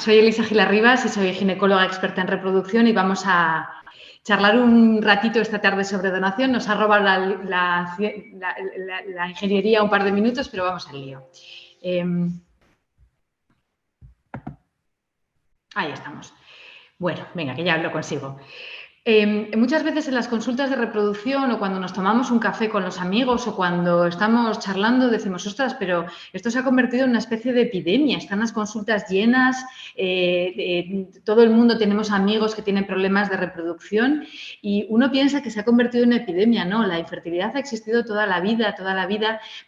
Soy Elisa Gilarribas y soy ginecóloga experta en reproducción y vamos a charlar un ratito esta tarde sobre donación. Nos ha robado la ingeniería un par de minutos, pero vamos al lío. Ahí estamos. Bueno, venga, que ya lo consigo. Muchas veces en las consultas de reproducción o cuando nos tomamos un café con los amigos o cuando estamos charlando decimos, ostras, pero esto se ha convertido en una especie de epidemia, están las consultas llenas, todo el mundo tenemos amigos que tienen problemas de reproducción y uno piensa que se ha convertido en una epidemia, no, la infertilidad ha existido toda la vida,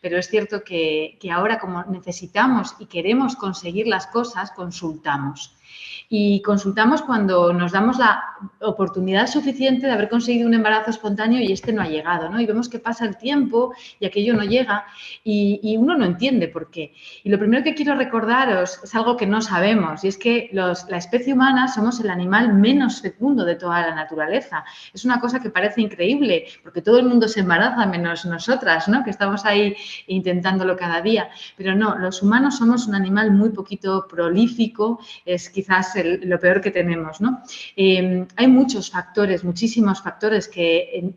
pero es cierto que ahora como necesitamos y queremos conseguir las cosas, consultamos. Y consultamos cuando nos damos la oportunidad suficiente de haber conseguido un embarazo espontáneo y este no ha llegado, ¿no? Y vemos que pasa el tiempo y aquello no llega y uno no entiende por qué. Y lo primero que quiero recordaros es algo que no sabemos y es que la especie humana somos el animal menos fecundo de toda la naturaleza. Es una cosa que parece increíble porque todo el mundo se embaraza menos nosotras, ¿no? Que estamos ahí intentándolo cada día. Pero no, los humanos somos un animal muy poquito prolífico, es quizás lo peor que tenemos, ¿no? Hay muchos factores, muchísimos factores que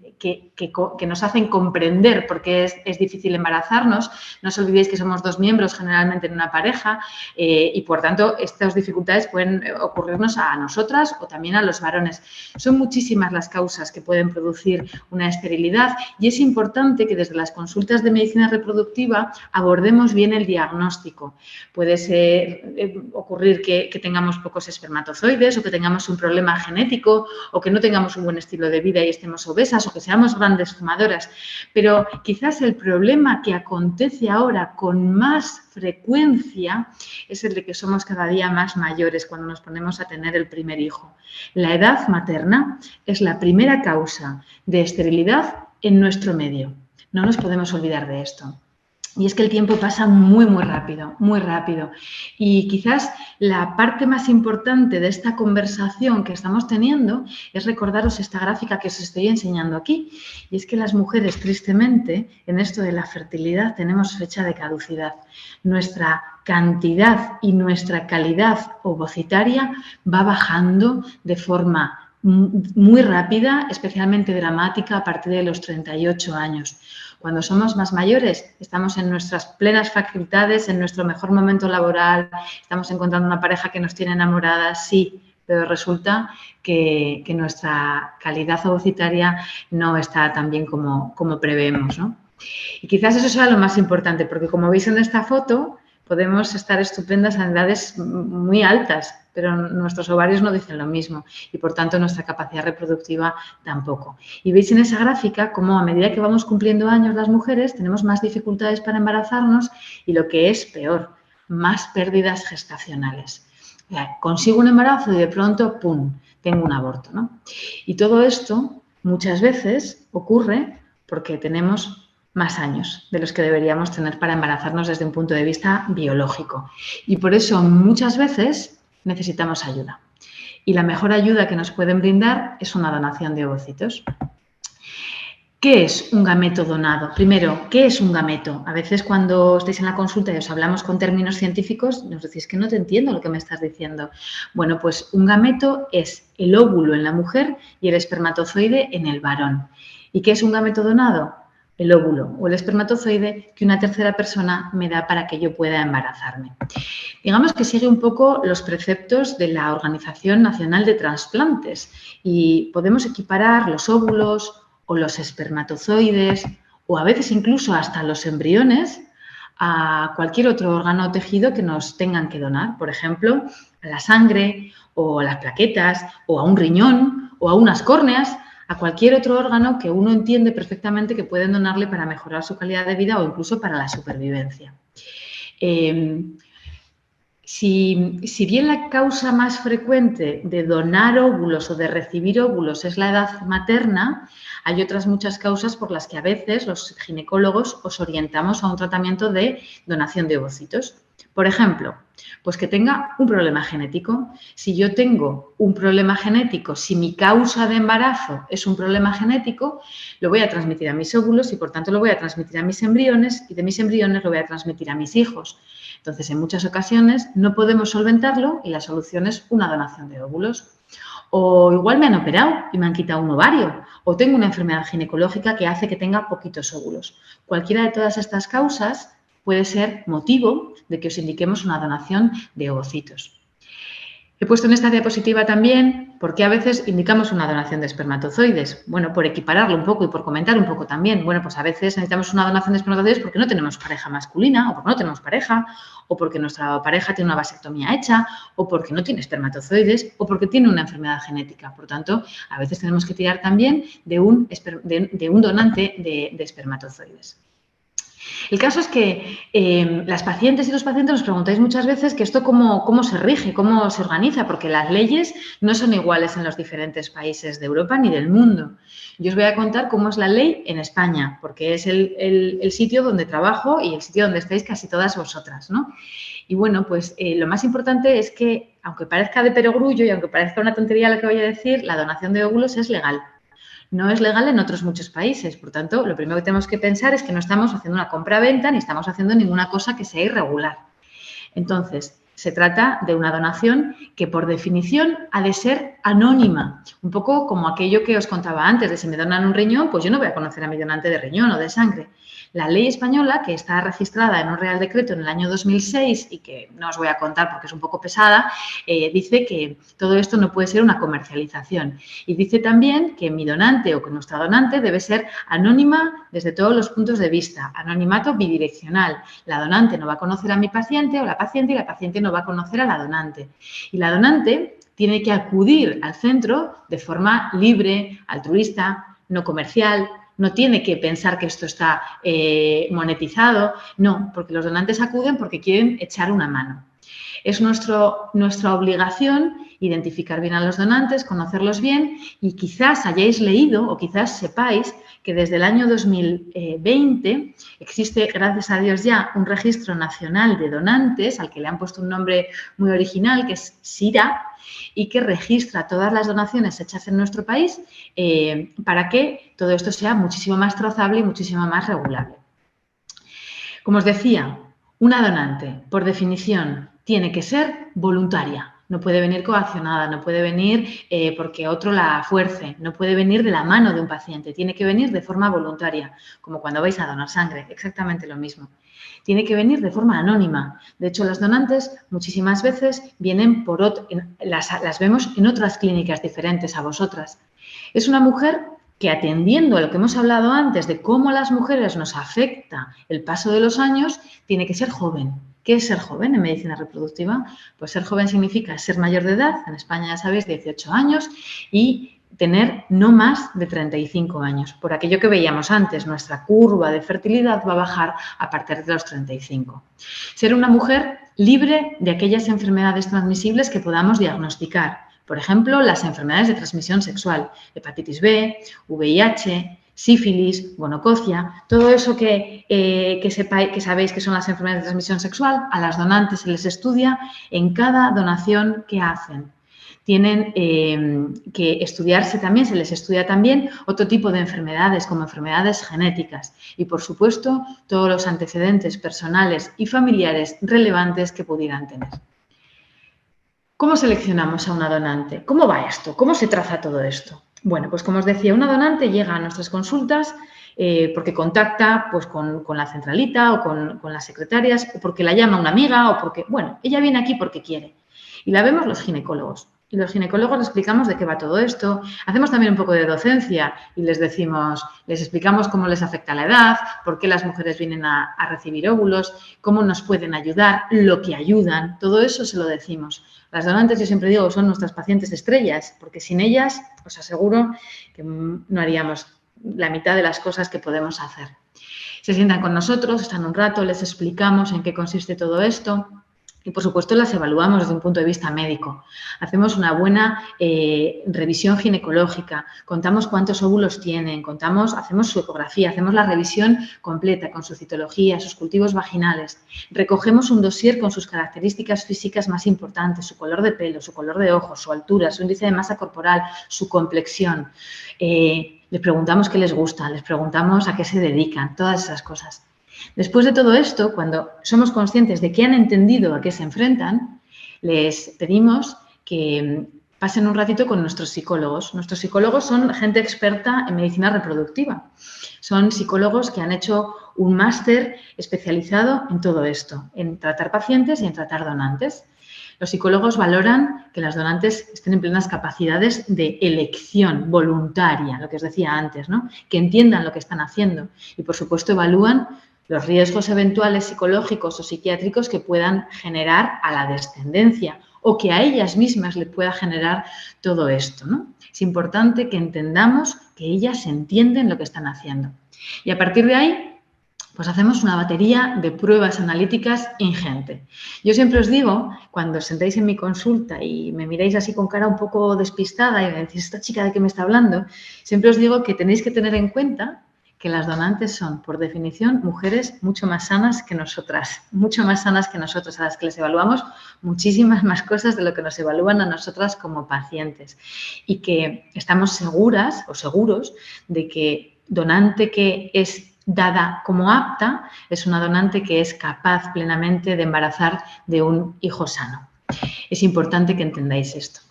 nos hacen comprender por qué es difícil embarazarnos. No os olvidéis que somos dos miembros generalmente en una pareja y, por tanto, estas dificultades pueden ocurrirnos a nosotras o también a los varones. Son muchísimas las causas que pueden producir una esterilidad y es importante que desde las consultas de medicina reproductiva abordemos bien el diagnóstico. Puede ocurrir que tengamos pocos espermatozoides o que tengamos un problema genético o que no tengamos un buen estilo de vida y estemos obesas o que seamos grandes fumadoras. Pero quizás el problema que acontece ahora con más frecuencia es el de que somos cada día más mayores cuando nos ponemos a tener el primer hijo. La edad materna es la primera causa de esterilidad en nuestro medio. No nos podemos olvidar de esto. Y es que el tiempo pasa muy, muy rápido, muy rápido. Y quizás la parte más importante de esta conversación que estamos teniendo es recordaros esta gráfica que os estoy enseñando aquí. Y es que las mujeres, tristemente, en esto de la fertilidad tenemos fecha de caducidad. Nuestra cantidad y nuestra calidad ovocitaria va bajando de forma muy rápida, especialmente dramática a partir de los 38 años. Cuando somos más mayores, estamos en nuestras plenas facultades, en nuestro mejor momento laboral, estamos encontrando una pareja que nos tiene enamoradas, sí, pero resulta que nuestra calidad ovocitaria no está tan bien como preveemos, ¿no? Y quizás eso sea lo más importante, porque como veis en esta foto, podemos estar estupendas a edades muy altas, pero nuestros ovarios no dicen lo mismo y, por tanto, nuestra capacidad reproductiva tampoco. Y veis en esa gráfica cómo a medida que vamos cumpliendo años las mujeres tenemos más dificultades para embarazarnos y, lo que es peor, más pérdidas gestacionales. O sea, consigo un embarazo y de pronto, ¡pum!, tengo un aborto, ¿no? Y todo esto muchas veces ocurre porque tenemos más años de los que deberíamos tener para embarazarnos desde un punto de vista biológico. Y por eso muchas veces necesitamos ayuda. Y la mejor ayuda que nos pueden brindar es una donación de ovocitos. ¿Qué es un gameto donado? Primero, ¿qué es un gameto? A veces cuando estáis en la consulta y os hablamos con términos científicos, nos decís que no te entiendo lo que me estás diciendo. Bueno, pues un gameto es el óvulo en la mujer y el espermatozoide en el varón. ¿Y qué es un gameto donado? El óvulo o el espermatozoide que una tercera persona me da para que yo pueda embarazarme. Digamos que sigue un poco los preceptos de la Organización Nacional de Trasplantes y podemos equiparar los óvulos o los espermatozoides o a veces incluso hasta los embriones a cualquier otro órgano o tejido que nos tengan que donar. Por ejemplo, a la sangre o a las plaquetas o a un riñón o a unas córneas, a cualquier otro órgano que uno entiende perfectamente que pueden donarle para mejorar su calidad de vida o incluso para la supervivencia. Si bien la causa más frecuente de donar óvulos o de recibir óvulos es la edad materna, hay otras muchas causas por las que a veces los ginecólogos os orientamos a un tratamiento de donación de ovocitos. Por ejemplo, pues que tenga un problema genético. Si yo tengo un problema genético, si mi causa de embarazo es un problema genético, lo voy a transmitir a mis óvulos y, por tanto, lo voy a transmitir a mis embriones y de mis embriones lo voy a transmitir a mis hijos. Entonces, en muchas ocasiones no podemos solventarlo y la solución es una donación de óvulos. O igual me han operado y me han quitado un ovario. O tengo una enfermedad ginecológica que hace que tenga poquitos óvulos. Cualquiera de todas estas causas puede ser motivo de que os indiquemos una donación de ovocitos. He puesto en esta diapositiva también por qué a veces indicamos una donación de espermatozoides. Bueno, por equipararlo un poco y por comentar un poco también. Bueno, pues a veces necesitamos una donación de espermatozoides porque no tenemos pareja masculina, o porque no tenemos pareja, o porque nuestra pareja tiene una vasectomía hecha, o porque no tiene espermatozoides, o porque tiene una enfermedad genética. Por tanto, a veces tenemos que tirar también de un donante de espermatozoides. El caso es que las pacientes y los pacientes nos preguntáis muchas veces que esto cómo se rige, cómo se organiza, porque las leyes no son iguales en los diferentes países de Europa ni del mundo. Yo os voy a contar cómo es la ley en España, porque es el sitio donde trabajo y el sitio donde estáis casi todas vosotras, ¿no? Y bueno, pues lo más importante es que, aunque parezca de perogrullo y aunque parezca una tontería lo que voy a decir, la donación de óvulos es legal. No es legal en otros muchos países. Por tanto, lo primero que tenemos que pensar es que no estamos haciendo una compra-venta ni estamos haciendo ninguna cosa que sea irregular. Entonces, se trata de una donación que, por definición, ha de ser anónima. Un poco como aquello que os contaba antes, de si me donan un riñón, pues yo no voy a conocer a mi donante de riñón o de sangre. La ley española, que está registrada en un Real Decreto en el año 2006 y que no os voy a contar porque es un poco pesada, dice que todo esto no puede ser una comercialización. Y dice también que mi donante o que nuestra donante debe ser anónima desde todos los puntos de vista, anonimato bidireccional. La donante no va a conocer a mi paciente o la paciente y la paciente no va a conocer a la donante. Y la donante tiene que acudir al centro de forma libre, altruista, no comercial. No tiene que pensar que esto está monetizado, no, porque los donantes acuden porque quieren echar una mano. Es nuestra obligación identificar bien a los donantes, conocerlos bien y quizás hayáis leído o quizás sepáis que desde el año 2020 existe, gracias a Dios ya, un registro nacional de donantes al que le han puesto un nombre muy original que es SIRA y que registra todas las donaciones hechas en nuestro país para que todo esto sea muchísimo más trazable y muchísimo más regulable. Como os decía, una donante, por definición, tiene que ser voluntaria. No puede venir coaccionada, no puede venir porque otro la fuerce, no puede venir de la mano de un paciente, tiene que venir de forma voluntaria, como cuando vais a donar sangre, exactamente lo mismo. Tiene que venir de forma anónima. De hecho, los donantes muchísimas veces vienen las vemos en otras clínicas diferentes a vosotras. Es una mujer que, atendiendo a lo que hemos hablado antes de cómo a las mujeres nos afecta el paso de los años, tiene que ser joven. ¿Qué es ser joven en medicina reproductiva? Pues ser joven significa ser mayor de edad, en España ya sabéis, 18 años, y tener no más de 35 años. Por aquello que veíamos antes, nuestra curva de fertilidad va a bajar a partir de los 35. Ser una mujer libre de aquellas enfermedades transmisibles que podamos diagnosticar. Por ejemplo, las enfermedades de transmisión sexual, hepatitis B, VIH, sífilis, gonococia, todo eso que sabéis que son las enfermedades de transmisión sexual, a las donantes se les estudia en cada donación que hacen. Tienen que estudiarse también, se les estudia también otro tipo de enfermedades, como enfermedades genéticas y, por supuesto, todos los antecedentes personales y familiares relevantes que pudieran tener. ¿Cómo seleccionamos a una donante? ¿Cómo va esto? ¿Cómo se traza todo esto? Bueno, pues como os decía, una donante llega a nuestras consultas porque contacta pues, con la centralita o con las secretarias o porque la llama una amiga o porque, bueno, ella viene aquí porque quiere. Y la vemos los ginecólogos. Y los ginecólogos les explicamos de qué va todo esto. Hacemos también un poco de docencia y les explicamos cómo les afecta la edad, por qué las mujeres vienen a recibir óvulos, cómo nos pueden ayudar, lo que ayudan. Todo eso se lo decimos. Las donantes, yo siempre digo, son nuestras pacientes estrellas, porque sin ellas os aseguro que no haríamos la mitad de las cosas que podemos hacer. Se sientan con nosotros, están un rato, les explicamos en qué consiste todo esto. Y, por supuesto, las evaluamos desde un punto de vista médico. Hacemos una buena revisión ginecológica, contamos cuántos óvulos tienen, hacemos su ecografía, hacemos la revisión completa con su citología, sus cultivos vaginales. Recogemos un dossier con sus características físicas más importantes, su color de pelo, su color de ojos, su altura, su índice de masa corporal, su complexión. Les preguntamos qué les gusta, les preguntamos a qué se dedican, todas esas cosas. Después de todo esto, cuando somos conscientes de que han entendido a qué se enfrentan, les pedimos que pasen un ratito con nuestros psicólogos. Nuestros psicólogos son gente experta en medicina reproductiva. Son psicólogos que han hecho un máster especializado en todo esto, en tratar pacientes y en tratar donantes. Los psicólogos valoran que las donantes estén en plenas capacidades de elección voluntaria, lo que os decía antes, ¿no? Que entiendan lo que están haciendo y, por supuesto, evalúan los riesgos eventuales psicológicos o psiquiátricos que puedan generar a la descendencia o que a ellas mismas les pueda generar todo esto, ¿no? Es importante que entendamos que ellas entienden lo que están haciendo. Y a partir de ahí, pues hacemos una batería de pruebas analíticas ingente. Yo siempre os digo, cuando os sentáis en mi consulta y me miráis así con cara un poco despistada y me decís, ¿esta chica de qué me está hablando? Siempre os digo que tenéis que tener en cuenta que las donantes son, por definición, mujeres mucho más sanas que nosotras, a las que les evaluamos muchísimas más cosas de lo que nos evalúan a nosotras como pacientes. Y que estamos seguras o seguros de que donante que es dada como apta es una donante que es capaz plenamente de embarazar de un hijo sano. Es importante que entendáis esto.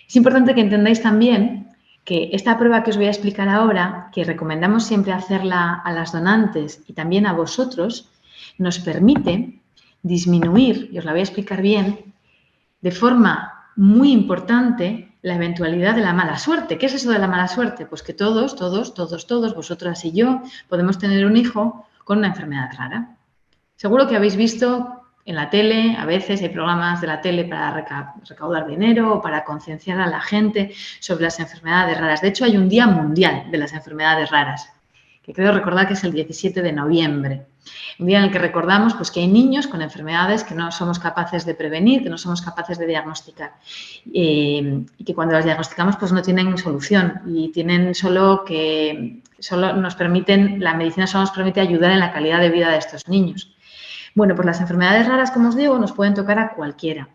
Es importante que entendáis también que esta prueba que os voy a explicar ahora, que recomendamos siempre hacerla a las donantes y también a vosotros, nos permite disminuir, y os la voy a explicar bien, de forma muy importante la eventualidad de la mala suerte. ¿Qué es eso de la mala suerte? Pues que todos, vosotras y yo, podemos tener un hijo con una enfermedad rara. Seguro que habéis visto en la tele, a veces hay programas de la tele para recaudar dinero o para concienciar a la gente sobre las enfermedades raras. De hecho, hay un Día Mundial de las Enfermedades Raras, que creo recordar que es el 17 de noviembre. Un día en el que recordamos pues, que hay niños con enfermedades que no somos capaces de prevenir, que no somos capaces de diagnosticar. Y que cuando las diagnosticamos pues, no tienen solución y tienen la medicina solo nos permite ayudar en la calidad de vida de estos niños. Bueno, pues las enfermedades raras, como os digo, nos pueden tocar a cualquiera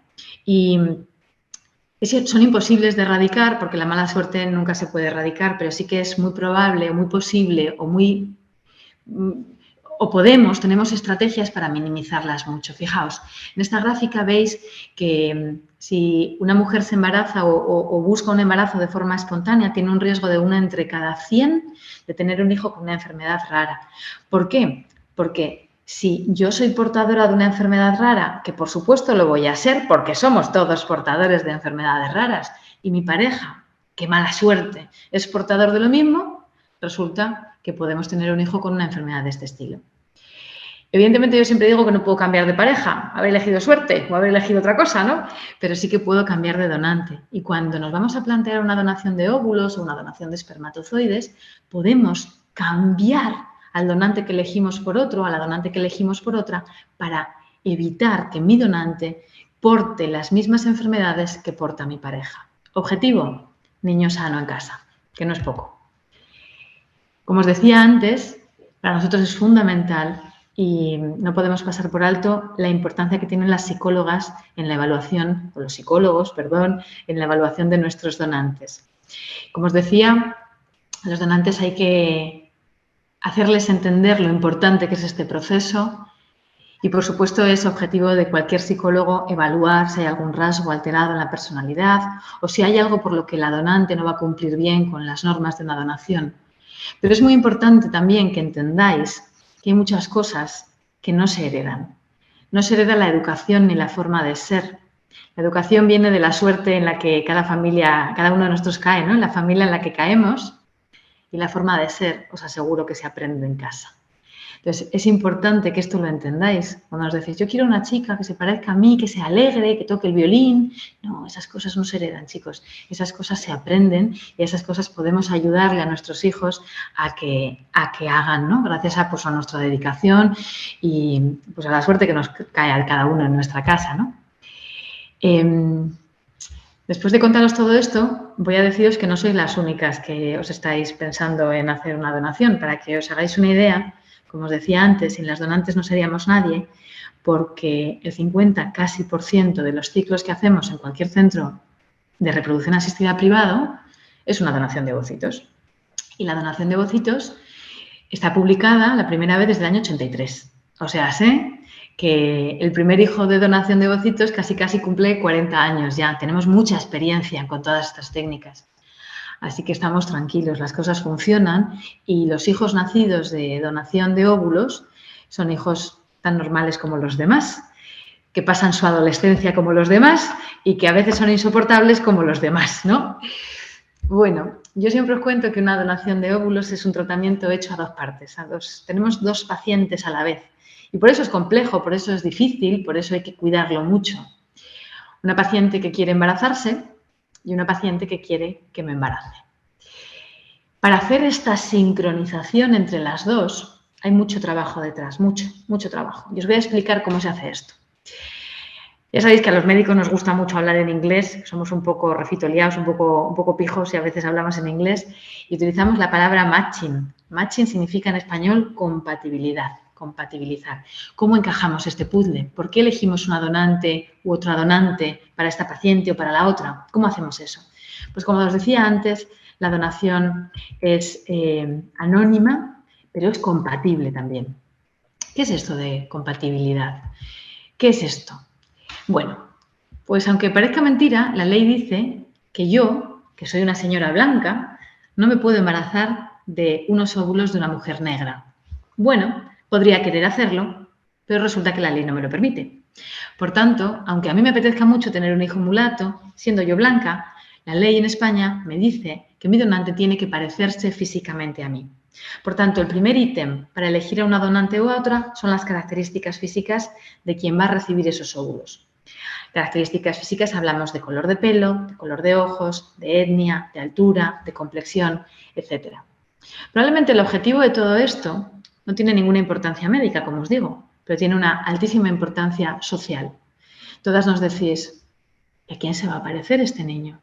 y son imposibles de erradicar porque la mala suerte nunca se puede erradicar, pero sí que es muy probable, muy posible tenemos estrategias para minimizarlas mucho. Fijaos, en esta gráfica veis que si una mujer se embaraza o busca un embarazo de forma espontánea, tiene un riesgo de 1 entre cada 100 de tener un hijo con una enfermedad rara. ¿Por qué? Porque si yo soy portadora de una enfermedad rara, que por supuesto lo voy a ser porque somos todos portadores de enfermedades raras, y mi pareja, qué mala suerte, es portador de lo mismo, resulta que podemos tener un hijo con una enfermedad de este estilo. Evidentemente yo siempre digo que no puedo cambiar de pareja, haber elegido suerte o haber elegido otra cosa, ¿no? Pero sí que puedo cambiar de donante. Y cuando nos vamos a plantear una donación de óvulos o una donación de espermatozoides, podemos cambiar al donante que elegimos por otro, a la donante que elegimos por otra, para evitar que mi donante porte las mismas enfermedades que porta mi pareja. Objetivo, niño sano en casa, que no es poco. Como os decía antes, para nosotros es fundamental y no podemos pasar por alto la importancia que tienen las psicólogas en la evaluación, o los psicólogos, perdón, en la evaluación de nuestros donantes. Como os decía, a los donantes hay que hacerles entender lo importante que es este proceso y, por supuesto, es objetivo de cualquier psicólogo evaluar si hay algún rasgo alterado en la personalidad o si hay algo por lo que la donante no va a cumplir bien con las normas de una donación. Pero es muy importante también que entendáis que hay muchas cosas que no se heredan. No se hereda la educación ni la forma de ser. La educación viene de la suerte en la que cada uno de nosotros cae, ¿no? En la familia en la que caemos. Y la forma de ser, os aseguro que se aprende en casa. Entonces, es importante que esto lo entendáis. Cuando os decís, yo quiero una chica que se parezca a mí, que sea alegre, que toque el violín. No, esas cosas no se heredan, chicos. Esas cosas se aprenden y esas cosas podemos ayudarle a nuestros hijos a que hagan, ¿no? Gracias a, pues, a nuestra dedicación y pues, a la suerte que nos cae a cada uno en nuestra casa, ¿no? Después de contaros todo esto, voy a deciros que no sois las únicas que os estáis pensando en hacer una donación. Para que os hagáis una idea, como os decía antes, sin las donantes no seríamos nadie, porque el 50% casi de los ciclos que hacemos en cualquier centro de reproducción asistida privado es una donación de ovocitos. Y la donación de ovocitos está publicada la primera vez desde el año 83. O sea, sé que el primer hijo de donación de ovocitos casi cumple 40 años ya. Tenemos mucha experiencia con todas estas técnicas. Así que estamos tranquilos, las cosas funcionan y los hijos nacidos de donación de óvulos son hijos tan normales como los demás, que pasan su adolescencia como los demás y que a veces son insoportables como los demás, ¿no? Bueno, yo siempre os cuento que una donación de óvulos es un tratamiento hecho a dos partes. Tenemos dos pacientes a la vez. Y por eso es complejo, por eso es difícil, por eso hay que cuidarlo mucho. Una paciente que quiere embarazarse y una paciente que quiere que me embarace. Para hacer esta sincronización entre las dos hay mucho trabajo detrás, mucho trabajo. Y os voy a explicar cómo se hace esto. Ya sabéis que a los médicos nos gusta mucho hablar en inglés, somos un poco refitoliados, un poco pijos y a veces hablamos en inglés y utilizamos la palabra matching. Matching significa en español compatibilidad, compatibilizar. ¿Cómo encajamos este puzzle? ¿Por qué elegimos una donante u otra donante para esta paciente o para la otra? ¿Cómo hacemos eso? Pues como os decía antes, la donación es anónima, pero es compatible también. ¿Qué es esto de compatibilidad? ¿Qué es esto? Bueno, pues aunque parezca mentira, la ley dice que yo, que soy una señora blanca, no me puedo embarazar de unos óvulos de una mujer negra. Bueno, podría querer hacerlo, pero resulta que la ley no me lo permite. Por tanto, aunque a mí me apetezca mucho tener un hijo mulato, siendo yo blanca, la ley en España me dice que mi donante tiene que parecerse físicamente a mí. Por tanto, el primer ítem para elegir a una donante u otra son las características físicas de quien va a recibir esos óvulos. Características físicas hablamos de color de pelo, de color de ojos, de etnia, de altura, de complexión, etc. Probablemente el objetivo de todo esto no tiene ninguna importancia médica, como os digo, pero tiene una altísima importancia social. Todas nos decís, ¿a quién se va a parecer este niño?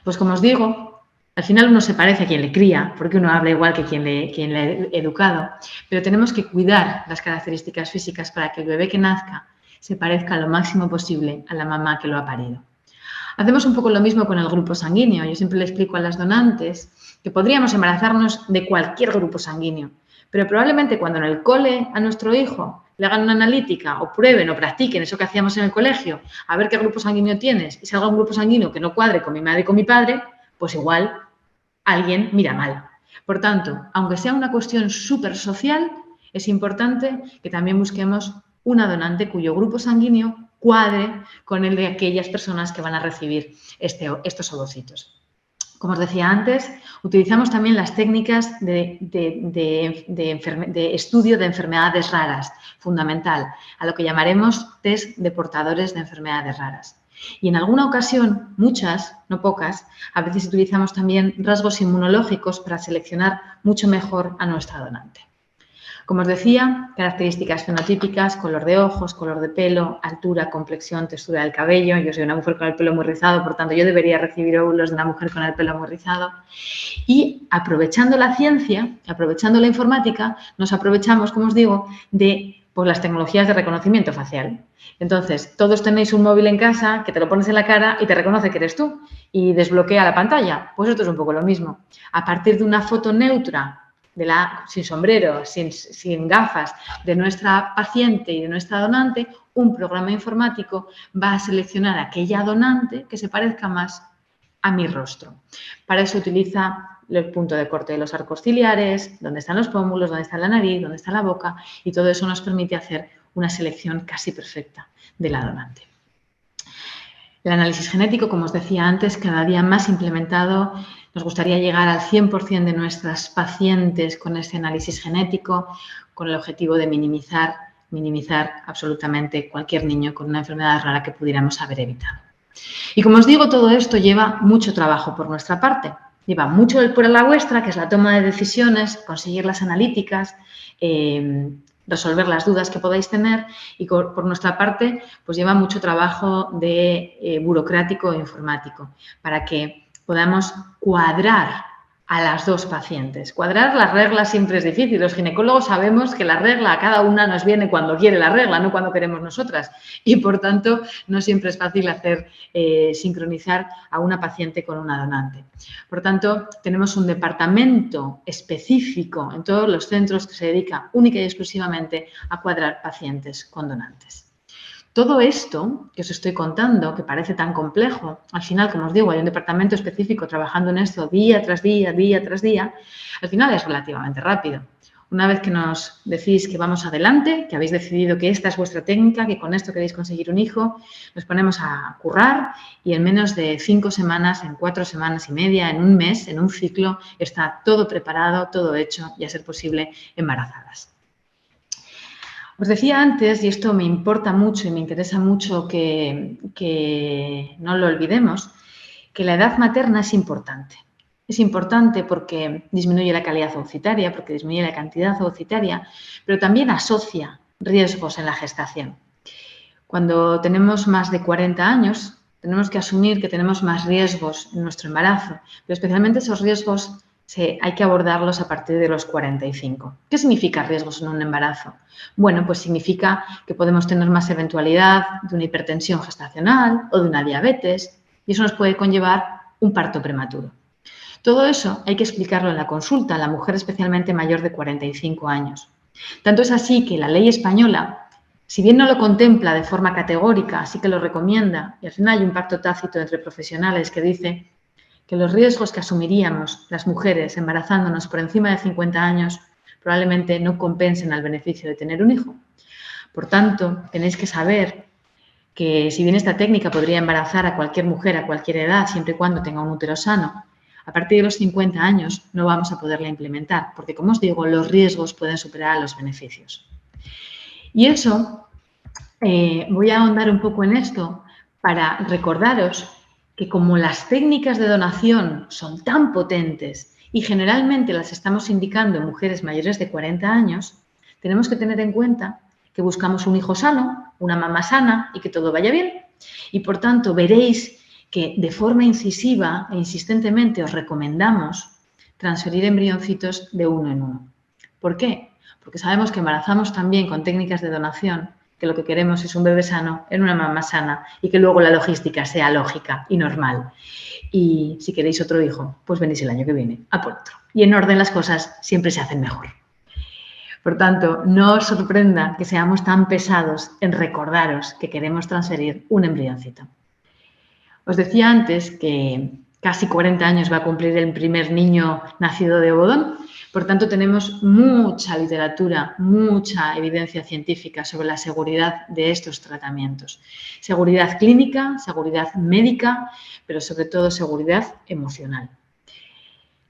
Pues como os digo, al final uno se parece a quien le cría, porque uno habla igual que quien le ha educado, pero tenemos que cuidar las características físicas para que el bebé que nazca se parezca lo máximo posible a la mamá que lo ha parido. Hacemos un poco lo mismo con el grupo sanguíneo. Yo siempre le explico a las donantes que podríamos embarazarnos de cualquier grupo sanguíneo, pero probablemente cuando en el cole a nuestro hijo le hagan una analítica o prueben o practiquen eso que hacíamos en el colegio, a ver qué grupo sanguíneo tienes y salga un grupo sanguíneo que no cuadre con mi madre y con mi padre, pues igual alguien mira mal. Por tanto, aunque sea una cuestión súper social, es importante que también busquemos una donante cuyo grupo sanguíneo cuadre con el de aquellas personas que van a recibir estos ovocitos. Como os decía antes, utilizamos también las técnicas de estudio de enfermedades raras, fundamental, a lo que llamaremos test de portadores de enfermedades raras. Y en alguna ocasión, muchas, no pocas, a veces utilizamos también rasgos inmunológicos para seleccionar mucho mejor a nuestra donante. Como os decía, características fenotípicas, color de ojos, color de pelo, altura, complexión, textura del cabello. Yo soy una mujer con el pelo muy rizado, por tanto, yo debería recibir óvulos de una mujer con el pelo muy rizado. Y aprovechando la ciencia, aprovechando la informática, nos aprovechamos, como os digo, de las tecnologías de reconocimiento facial. Entonces, todos tenéis un móvil en casa que te lo pones en la cara y te reconoce que eres tú y desbloquea la pantalla. Pues esto es un poco lo mismo. A partir de una foto neutra, sin sombrero, sin gafas, de nuestra paciente y de nuestra donante, un programa informático va a seleccionar a aquella donante que se parezca más a mi rostro. Para eso utiliza el punto de corte de los arcos ciliares, dónde están los pómulos, dónde está la nariz, dónde está la boca, y todo eso nos permite hacer una selección casi perfecta de la donante. El análisis genético, como os decía antes, cada día más implementado. Nos gustaría llegar al 100% de nuestras pacientes con este análisis genético, con el objetivo de minimizar absolutamente cualquier niño con una enfermedad rara que pudiéramos haber evitado. Y como os digo, todo esto lleva mucho trabajo por nuestra parte. Lleva mucho por la vuestra, que es la toma de decisiones, conseguir las analíticas, resolver las dudas que podáis tener, y por nuestra parte pues lleva mucho trabajo de burocrático e informático para que podamos cuadrar a las dos pacientes. Cuadrar las reglas siempre es difícil. Los ginecólogos sabemos que la regla a cada una nos viene cuando quiere la regla, no cuando queremos nosotras. Y, por tanto, no siempre es fácil hacer sincronizar a una paciente con una donante. Por tanto, tenemos un departamento específico en todos los centros que se dedica única y exclusivamente a cuadrar pacientes con donantes. Todo esto que os estoy contando, que parece tan complejo, al final, como os digo, hay un departamento específico trabajando en esto día tras día, día tras día, al final es relativamente rápido. Una vez que nos decís que vamos adelante, que habéis decidido que esta es vuestra técnica, que con esto queréis conseguir un hijo, nos ponemos a currar y en menos de 5 semanas, en 4 semanas y media, en un mes, en un ciclo, está todo preparado, todo hecho y, a ser posible, embarazadas. Os decía antes, y esto me importa mucho y me interesa mucho que no lo olvidemos, que la edad materna es importante. Es importante porque disminuye la calidad oocitaria, porque disminuye la cantidad oocitaria, pero también asocia riesgos en la gestación. Cuando tenemos más de 40 años, tenemos que asumir que tenemos más riesgos en nuestro embarazo, pero especialmente esos riesgos hay que abordarlos a partir de los 45. ¿Qué significa riesgos en un embarazo? Bueno, pues significa que podemos tener más eventualidad de una hipertensión gestacional o de una diabetes, y eso nos puede conllevar un parto prematuro. Todo eso hay que explicarlo en la consulta a la mujer especialmente mayor de 45 años. Tanto es así que la ley española, si bien no lo contempla de forma categórica, sí que lo recomienda, y al final hay un pacto tácito entre profesionales que dice que los riesgos que asumiríamos las mujeres embarazándonos por encima de 50 años probablemente no compensen al beneficio de tener un hijo. Por tanto, tenéis que saber que si bien esta técnica podría embarazar a cualquier mujer a cualquier edad, siempre y cuando tenga un útero sano, a partir de los 50 años no vamos a poderla implementar, porque, como os digo, los riesgos pueden superar a los beneficios. Y eso, voy a ahondar un poco en esto para recordaros que como las técnicas de donación son tan potentes y generalmente las estamos indicando en mujeres mayores de 40 años, tenemos que tener en cuenta que buscamos un hijo sano, una mamá sana y que todo vaya bien. Y, por tanto, veréis que de forma incisiva e insistentemente os recomendamos transferir embrioncitos de uno en uno. ¿Por qué? Porque sabemos que embarazamos también con técnicas de donación, que lo que queremos es un bebé sano en una mamá sana y que luego la logística sea lógica y normal. Y si queréis otro hijo, pues venís el año que viene a por otro. Y en orden las cosas siempre se hacen mejor. Por tanto, no os sorprenda que seamos tan pesados en recordaros que queremos transferir un embrioncito. Os decía antes que casi 40 años va a cumplir el primer niño nacido de Obodón. Por tanto, tenemos mucha literatura, mucha evidencia científica sobre la seguridad de estos tratamientos. Seguridad clínica, seguridad médica, pero sobre todo seguridad emocional.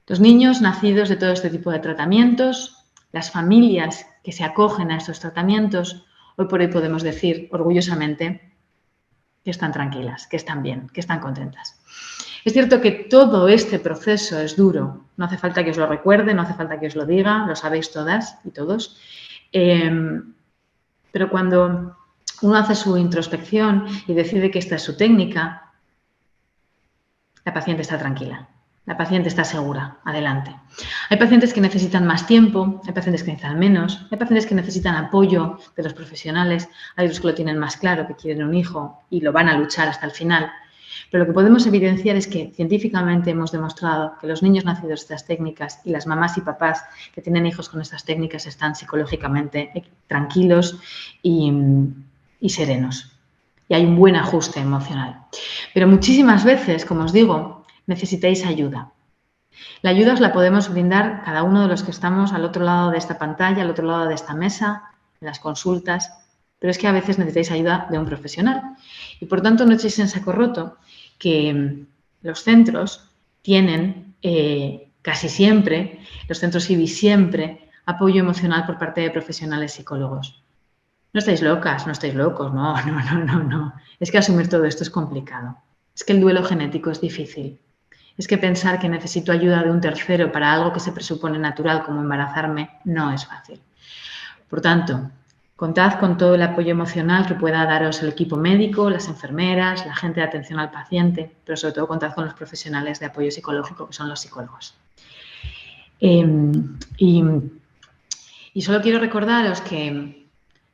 Los niños nacidos de todo este tipo de tratamientos, las familias que se acogen a estos tratamientos, hoy por hoy podemos decir orgullosamente que están tranquilas, que están bien, que están contentas. Es cierto que todo este proceso es duro, no hace falta que os lo recuerde, no hace falta que os lo diga, lo sabéis todas y todos, pero cuando uno hace su introspección y decide que esta es su técnica, la paciente está tranquila, la paciente está segura, adelante. Hay pacientes que necesitan más tiempo, hay pacientes que necesitan menos, hay pacientes que necesitan apoyo de los profesionales, hay otros que lo tienen más claro, que quieren un hijo y lo van a luchar hasta el final. Pero lo que podemos evidenciar es que científicamente hemos demostrado que los niños nacidos de estas técnicas y las mamás y papás que tienen hijos con estas técnicas están psicológicamente tranquilos y serenos. Y hay un buen ajuste emocional. Pero muchísimas veces, como os digo, necesitáis ayuda. La ayuda os la podemos brindar cada uno de los que estamos al otro lado de esta pantalla, al otro lado de esta mesa, en las consultas. pero es que a veces necesitáis ayuda de un profesional. Y por tanto, no echéis en saco roto que los centros tienen casi siempre, los centros IBI siempre, apoyo emocional por parte de profesionales psicólogos. No estáis locas, no estáis locos, no. Es que asumir todo esto es complicado. Es que el duelo genético es difícil. Es que pensar que necesito ayuda de un tercero para algo que se presupone natural como embarazarme no es fácil. Por tanto, contad con todo el apoyo emocional que pueda daros el equipo médico, las enfermeras, la gente de atención al paciente, pero sobre todo contad con los profesionales de apoyo psicológico, que son los psicólogos. Y solo quiero recordaros que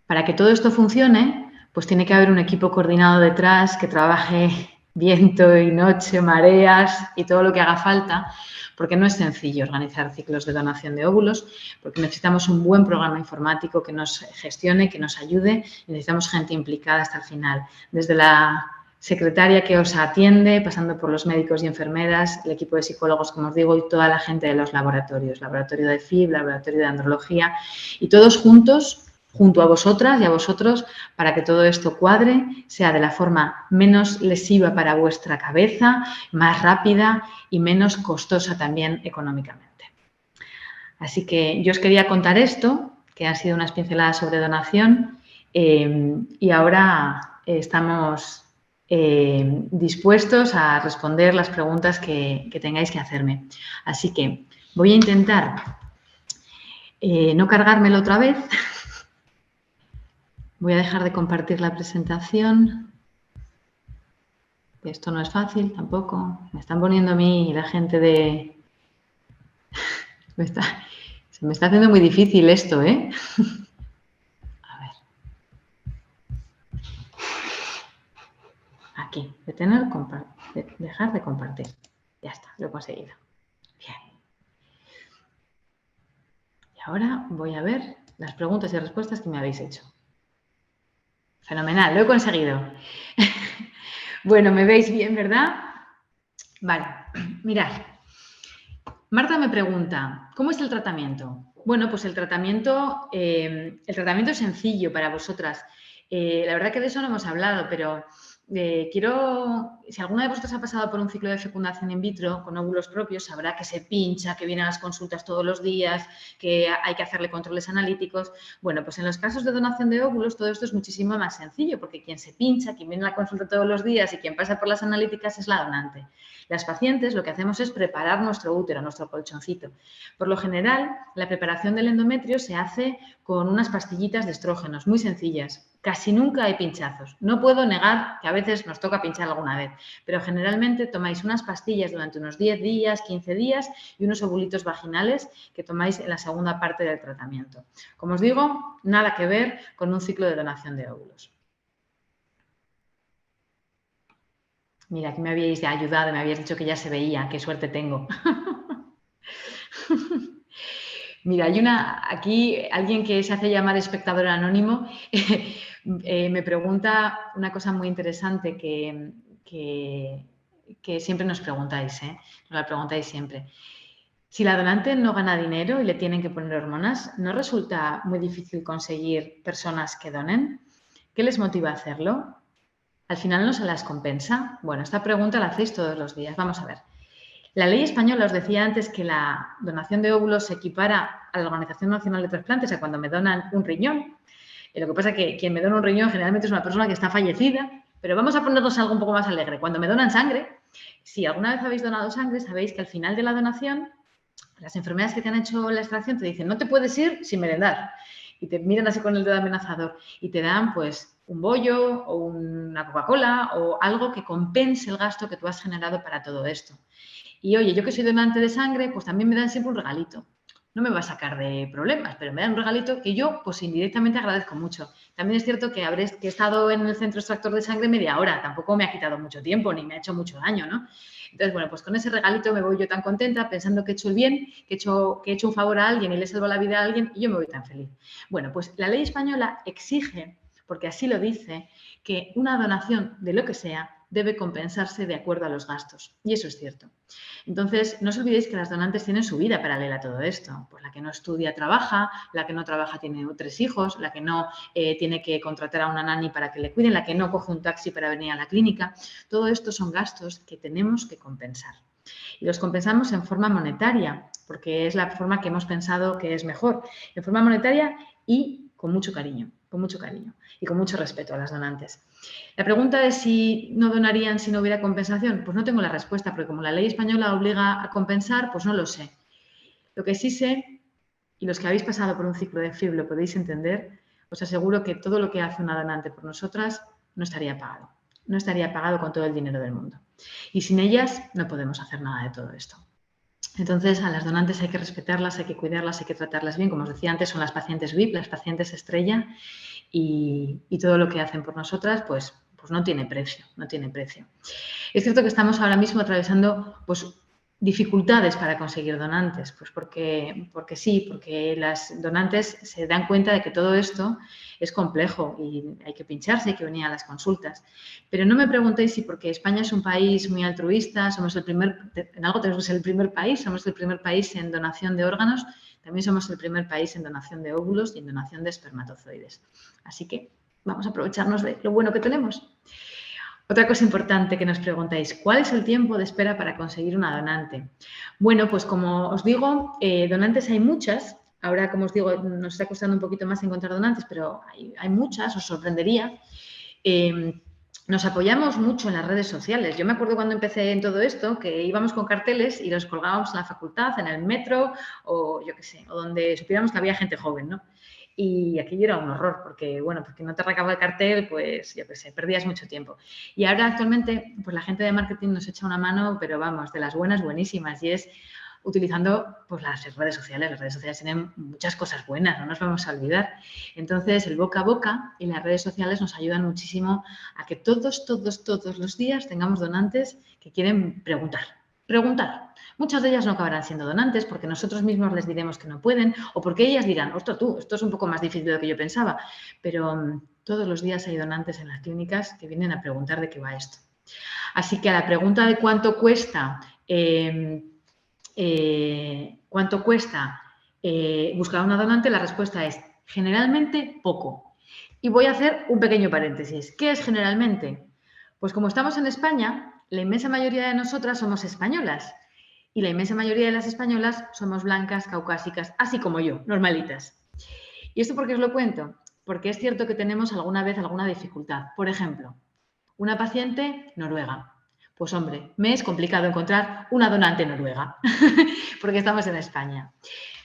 para que todo esto funcione, pues tiene que haber un equipo coordinado detrás que trabaje viento y noche, mareas y todo lo que haga falta, porque no es sencillo organizar ciclos de donación de óvulos, porque necesitamos un buen programa informático que nos gestione, que nos ayude, y necesitamos gente implicada hasta el final, desde la secretaria que os atiende, pasando por los médicos y enfermeras, el equipo de psicólogos, como os digo, y toda la gente de los laboratorios, laboratorio de FIB, laboratorio de andrología, y todos juntos, junto a vosotras y a vosotros, para que todo esto cuadre, sea de la forma menos lesiva para vuestra cabeza, más rápida y menos costosa también económicamente. Así que yo os quería contar esto, que han sido unas pinceladas sobre donación, y ahora estamos dispuestos a responder las preguntas que tengáis que hacerme. Así que voy a intentar no cargármelo otra vez. Voy a dejar de compartir la presentación. Esto no es fácil tampoco. Me están poniendo a mí la gente de... Se me está haciendo muy difícil esto, ¿eh? A ver. Aquí, dejar de compartir. Ya está, lo he conseguido. Bien. Y ahora voy a ver las preguntas y respuestas que me habéis hecho. Fenomenal, lo he conseguido. Bueno, me veis bien, ¿verdad? Vale, mirad. Marta me pregunta, ¿cómo es el tratamiento? Bueno, pues el tratamiento es sencillo para vosotras. La verdad que de eso no hemos hablado, pero si alguna de vosotras ha pasado por un ciclo de fecundación in vitro con óvulos propios, sabrá que se pincha, que viene a las consultas todos los días, que hay que hacerle controles analíticos. Bueno, pues en los casos de donación de óvulos todo esto es muchísimo más sencillo, porque quien se pincha, quien viene a la consulta todos los días y quien pasa por las analíticas es la donante. Las pacientes lo que hacemos es preparar nuestro útero, nuestro colchoncito. Por lo general, la preparación del endometrio se hace con unas pastillitas de estrógenos muy sencillas. Casi nunca hay pinchazos. No puedo negar que a veces nos toca pinchar alguna vez, pero generalmente tomáis unas pastillas durante unos 10 días, 15 días y unos ovulitos vaginales que tomáis en la segunda parte del tratamiento. Como os digo, nada que ver con un ciclo de donación de óvulos. Mira, aquí me habíais ayudado, me habíais dicho que ya se veía, qué suerte tengo. Mira, hay aquí alguien que se hace llamar espectador anónimo me pregunta una cosa muy interesante que siempre nos preguntáis, nos la preguntáis siempre. Si la donante no gana dinero y le tienen que poner hormonas, ¿no resulta muy difícil conseguir personas que donen? ¿Qué les motiva a hacerlo? ¿Al final no se las compensa? Bueno, esta pregunta la hacéis todos los días. Vamos a ver. La ley española os decía antes que la donación de óvulos se equipara a la Organización Nacional de Trasplantes a cuando me donan un riñón. Lo que pasa es que quien me dona un riñón generalmente es una persona que está fallecida, pero vamos a ponernos algo un poco más alegre. Cuando me donan sangre, si alguna vez habéis donado sangre, sabéis que al final de la donación, las enfermeras que te han hecho la extracción te dicen no te puedes ir sin merendar. Y te miran así con el dedo amenazador y te dan pues un bollo o una Coca-Cola o algo que compense el gasto que tú has generado para todo esto. Y oye, yo que soy donante de sangre, pues también me dan siempre un regalito. No me va a sacar de problemas, pero me dan un regalito que yo, pues indirectamente agradezco mucho. También es cierto que he estado en el centro extractor de sangre media hora, tampoco me ha quitado mucho tiempo ni me ha hecho mucho daño, ¿no? Entonces, bueno, pues con ese regalito me voy yo tan contenta pensando que he hecho el bien, que he hecho un favor a alguien y le salvo la vida a alguien y yo me voy tan feliz. Bueno, pues la ley española exige, porque así lo dice, que una donación de lo que sea debe compensarse de acuerdo a los gastos. Y eso es cierto. Entonces, no os olvidéis que las donantes tienen su vida paralela a todo esto. Pues la que no estudia trabaja, la que no trabaja tiene 3 hijos, la que no tiene que contratar a una nani para que le cuiden, la que no coge un taxi para venir a la clínica. Todo esto son gastos que tenemos que compensar. Y los compensamos en forma monetaria, porque es la forma que hemos pensado que es mejor. En forma monetaria y con mucho cariño y con mucho respeto a las donantes. La pregunta de si no donarían si no hubiera compensación, pues no tengo la respuesta, porque como la ley española obliga a compensar, pues no lo sé. Lo que sí sé, y los que habéis pasado por un ciclo de FIB lo podéis entender, os aseguro que todo lo que hace una donante por nosotras no estaría pagado. No estaría pagado con todo el dinero del mundo. Y sin ellas no podemos hacer nada de todo esto. Entonces, a las donantes hay que respetarlas, hay que cuidarlas, hay que tratarlas bien. Como os decía antes, son las pacientes VIP, las pacientes estrella, y todo lo que hacen por nosotras, pues no tiene precio, no tiene precio. Es cierto que estamos ahora mismo atravesando dificultades para conseguir donantes, pues porque sí, porque las donantes se dan cuenta de que todo esto es complejo y hay que pincharse, hay que venir a las consultas. Pero no me preguntéis si porque España es un país muy altruista, somos en algo tenemos que ser el primer país, somos el primer país en donación de órganos, también somos el primer país en donación de óvulos y en donación de espermatozoides. Así que vamos a aprovecharnos de lo bueno que tenemos. Otra cosa importante que nos preguntáis, ¿cuál es el tiempo de espera para conseguir una donante? Bueno, pues como os digo, donantes hay muchas. Ahora, como os digo, nos está costando un poquito más encontrar donantes, pero hay muchas, os sorprendería. Nos apoyamos mucho en las redes sociales. Yo me acuerdo cuando empecé en todo esto que íbamos con carteles y los colgábamos en la facultad, en el metro o yo qué sé, o donde supiéramos que había gente joven, ¿no? Y aquello era un horror, porque no te arrancaba el cartel, pues yo qué sé, perdías mucho tiempo. Y ahora actualmente, pues la gente de marketing nos echa una mano, pero vamos, de las buenas, buenísimas, y es utilizando pues las redes sociales. Las redes sociales tienen muchas cosas buenas, no nos vamos a olvidar. Entonces, el boca a boca y las redes sociales nos ayudan muchísimo a que todos los días tengamos donantes que quieren preguntar. Muchas de ellas no acabarán siendo donantes porque nosotros mismos les diremos que no pueden o porque ellas dirán, ostras tú, esto es un poco más difícil de lo que yo pensaba. Pero todos los días hay donantes en las clínicas que vienen a preguntar de qué va esto. Así que a la pregunta de cuánto cuesta buscar una donante, la respuesta es generalmente poco. Y voy a hacer un pequeño paréntesis. ¿Qué es generalmente? Pues como estamos en España, la inmensa mayoría de nosotras somos españolas y la inmensa mayoría de las españolas somos blancas, caucásicas, así como yo, normalitas. ¿Y esto por qué os lo cuento? Porque es cierto que tenemos alguna vez alguna dificultad. Por ejemplo, una paciente noruega. Pues hombre, me es complicado encontrar una donante noruega porque estamos en España.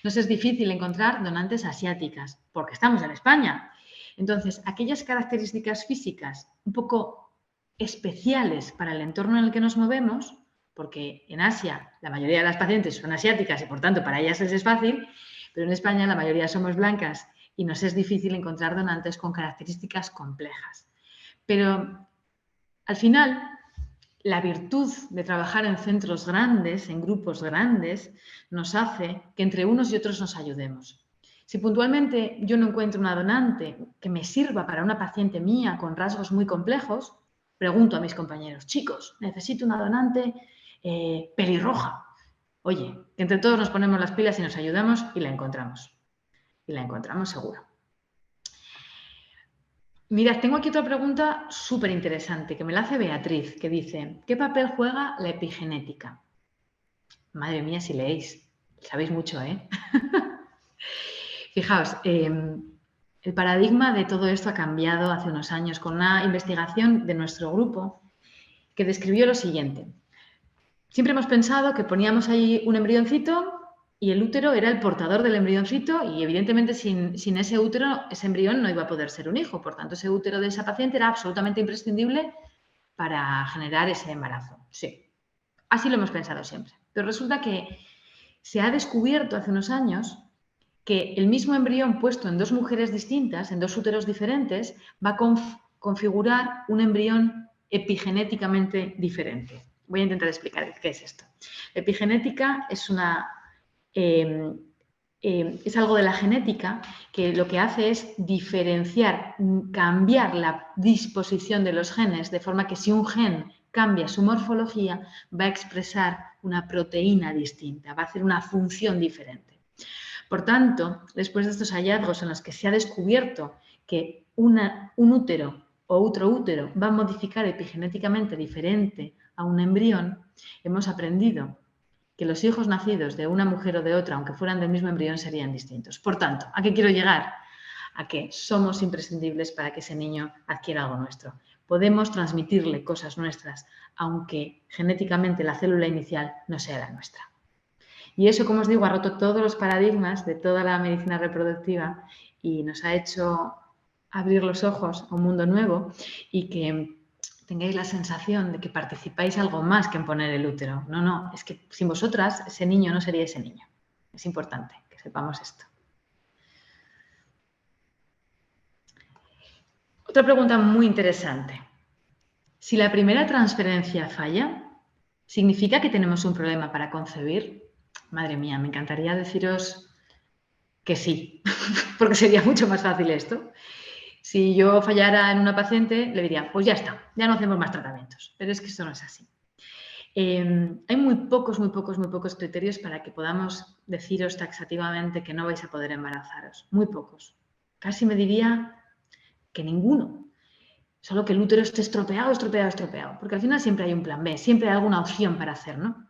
Nos es difícil encontrar donantes asiáticas porque estamos en España. Entonces, aquellas características físicas un poco especiales para el entorno en el que nos movemos, porque en Asia la mayoría de las pacientes son asiáticas y por tanto para ellas les es fácil, pero en España la mayoría somos blancas y nos es difícil encontrar donantes con características complejas. Pero al final, la virtud de trabajar en centros grandes, en grupos grandes, nos hace que entre unos y otros nos ayudemos. Si puntualmente yo no encuentro una donante que me sirva para una paciente mía con rasgos muy complejos, pregunto a mis compañeros, chicos, necesito una donante pelirroja. Oye, que entre todos nos ponemos las pilas y nos ayudamos y la encontramos. Y la encontramos seguro. Mirad, tengo aquí otra pregunta súper interesante que me la hace Beatriz, que dice, ¿qué papel juega la epigenética? Madre mía, si leéis, sabéis mucho, ¿eh? Fijaos, el paradigma de todo esto ha cambiado hace unos años con una investigación de nuestro grupo que describió lo siguiente. Siempre hemos pensado que poníamos ahí un embrioncito y el útero era el portador del embrioncito y evidentemente sin ese útero, ese embrión no iba a poder ser un hijo. Por tanto, ese útero de esa paciente era absolutamente imprescindible para generar ese embarazo. Sí, así lo hemos pensado siempre. Pero resulta que se ha descubierto hace unos años que el mismo embrión puesto en dos mujeres distintas, en dos úteros diferentes, va a configurar un embrión epigenéticamente diferente. Voy a intentar explicar qué es esto. La epigenética es es algo de la genética que lo que hace es diferenciar, cambiar la disposición de los genes, de forma que si un gen cambia su morfología, va a expresar una proteína distinta, va a hacer una función diferente. Por tanto, después de estos hallazgos en los que se ha descubierto que un útero o otro útero va a modificar epigenéticamente diferente a un embrión, hemos aprendido que los hijos nacidos de una mujer o de otra, aunque fueran del mismo embrión, serían distintos. Por tanto, ¿a qué quiero llegar? A que somos imprescindibles para que ese niño adquiera algo nuestro. Podemos transmitirle cosas nuestras, aunque genéticamente la célula inicial no sea la nuestra. Y eso, como os digo, ha roto todos los paradigmas de toda la medicina reproductiva y nos ha hecho abrir los ojos a un mundo nuevo y que tengáis la sensación de que participáis algo más que en poner el útero. No, no, es que sin vosotras ese niño no sería ese niño. Es importante que sepamos esto. Otra pregunta muy interesante. Si la primera transferencia falla, ¿significa que tenemos un problema para concebir? Madre mía, me encantaría deciros que sí, porque sería mucho más fácil esto. Si yo fallara en una paciente, le diría, pues ya está, ya no hacemos más tratamientos. Pero es que esto no es así. Hay muy pocos criterios para que podamos deciros taxativamente que no vais a poder embarazaros. Muy pocos. Casi me diría que ninguno. Solo que el útero esté estropeado. Porque al final siempre hay un plan B, siempre hay alguna opción para hacer, ¿no?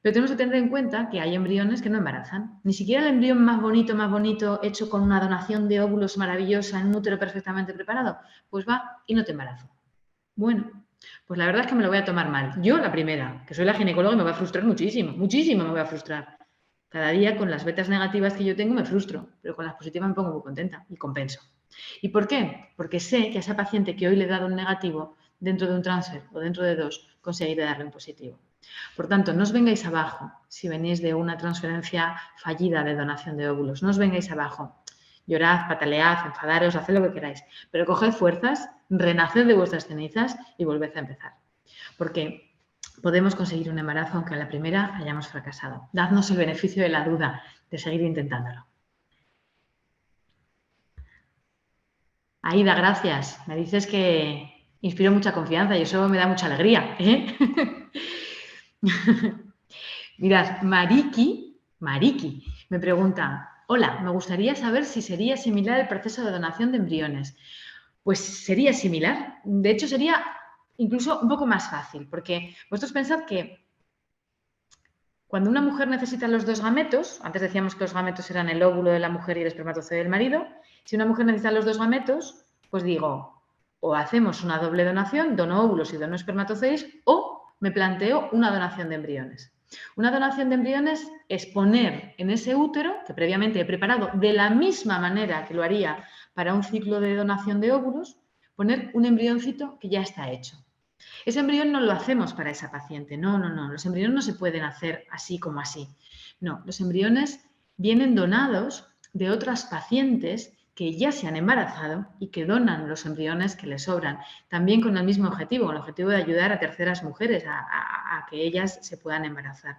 Pero tenemos que tener en cuenta que hay embriones que no embarazan. Ni siquiera el embrión más bonito, hecho con una donación de óvulos maravillosa en un útero perfectamente preparado, pues va y no te embaraza. Bueno, pues la verdad es que me lo voy a tomar mal. Yo, la primera, que soy la ginecóloga, me voy a frustrar muchísimo me voy a frustrar. Cada día con las betas negativas que yo tengo me frustro, pero con las positivas me pongo muy contenta y compenso. ¿Y por qué? Porque sé que a esa paciente que hoy le he dado un negativo, dentro de un transfer o dentro de 2, conseguiré darle un positivo. Por tanto, no os vengáis abajo si venís de una transferencia fallida de donación de óvulos. No os vengáis abajo. Llorad, patalead, enfadaros, haced lo que queráis. Pero coged fuerzas, renaced de vuestras cenizas y volved a empezar. Porque podemos conseguir un embarazo aunque a la primera hayamos fracasado. Dadnos el beneficio de la duda de seguir intentándolo. Aida, gracias. Me dices que inspiro mucha confianza y eso me da mucha alegría, ¿eh? Mirad, Mariki me pregunta, hola, me gustaría saber si sería similar el proceso de donación de embriones. Pues sería similar. De hecho, sería incluso un poco más fácil, porque vosotros pensad que cuando una mujer necesita los 2 gametos, antes decíamos que los gametos eran el óvulo de la mujer y el espermatozoide del marido, si una mujer necesita los 2 gametos, pues digo, o hacemos una doble donación, dono óvulos y dono espermatozoides, o me planteo una donación de embriones. Una donación de embriones es poner en ese útero, que previamente he preparado de la misma manera que lo haría para un ciclo de donación de óvulos, poner un embrioncito que ya está hecho. Ese embrión no lo hacemos para esa paciente, no. Los embriones no se pueden hacer así como así. No, los embriones vienen donados de otras pacientes que ya se han embarazado y que donan los embriones que les sobran, también con el mismo objetivo, con el objetivo de ayudar a terceras mujeres a que ellas se puedan embarazar.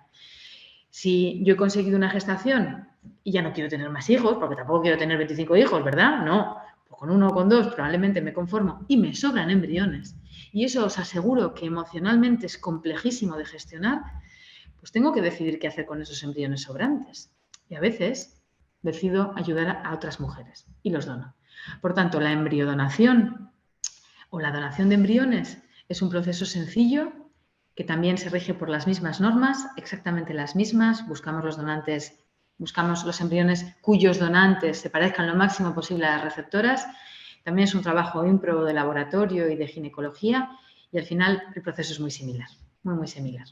Si yo he conseguido una gestación y ya no quiero tener más hijos, porque tampoco quiero tener 25 hijos, ¿verdad? No, pues con 1 o con 2 probablemente me conformo y me sobran embriones. Y eso os aseguro que emocionalmente es complejísimo de gestionar, pues tengo que decidir qué hacer con esos embriones sobrantes. Y a veces decido ayudar a otras mujeres y los dono. Por tanto, la embriodonación o la donación de embriones es un proceso sencillo que también se rige por las mismas normas, exactamente las mismas. Buscamos los embriones cuyos donantes se parezcan lo máximo posible a las receptoras. También es un trabajo ímprobo de laboratorio y de ginecología y al final el proceso es muy similar, muy similar.